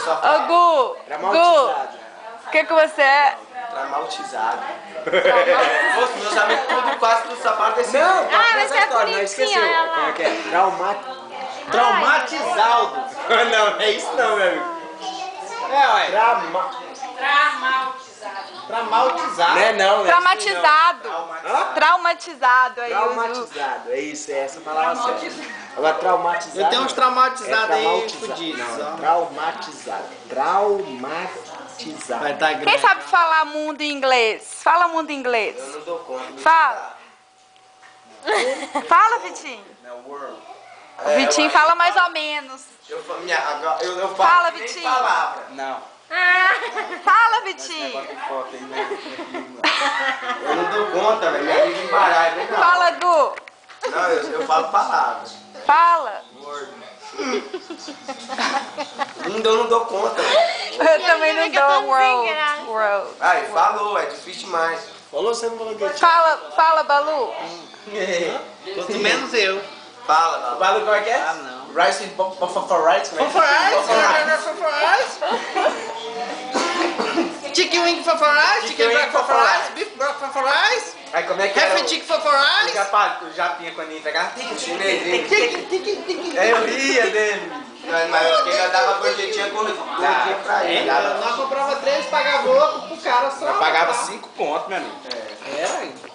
só Ô, falo. Gu, o que você é? Traumatizado. Moço, meus amigos tudo quase tudo sapato desse Não, jeito. mas é bonitinho, olha lá. Como é que é? Traumatizado. Não, é isso não, meu amigo. É, ué. Traumatizado. Não é não, né? Traumatizado. Traumatizado. Aí, Traumatizado, é isso, é essa palavra certa. Agora, traumatizado. Eu tenho uns traumatizados aí fudidos. Não, traumatizado. Traumatizado. Vai tá grande. Quem sabe falar mundo em inglês? Fala mundo em inglês. Eu não dou conta. Fala. Fala, Vitinho. O Vitinho fala mais ou menos. Eu falo Fala, nem Vitinho. palavra. Não. Fala, Vitinho. Eu não dou conta, velho. Minha vida embaralha, não. Fala, Gu. Não, eu falo palavras. Fala. Eu não dou conta, velho. Eu também não dou world. Aí, falou, é difícil demais. Falou, você não falou que Fala, Balu. Quanto menos eu. Fala, Balu. Balu, como é que é? Ah, não. Rice for rice? Chicken wing for rice, chicken breast for rice, beef broth for rice, Aí, como é que half é? and chicken for rice. O Japinha, quando ia entregar, tem que chinês dele. Eu ria dele. Mas porque ele dava gorjetinha com pra ele. Nós comprava 3, pagava outro pro cara só. Eu pagava 5 conto, meu amigo. Era.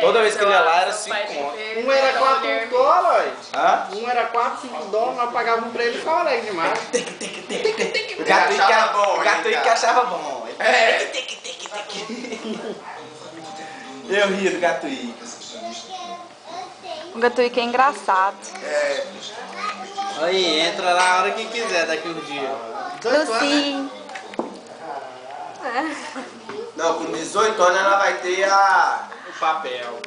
Toda vez que ele ia lá era 5 conto. Um era 4 dólares. Hã? Um era 4, 5 dólares, nós pagávamos pra ele e ficava alegre demais. O gato que achava bom. É. Eu ria do Gatuí. O Gatuí é engraçado. É. Aí, entra lá a hora que quiser, daqui uns dias. Lucy. Não, com 18 anos ela vai ter O papel.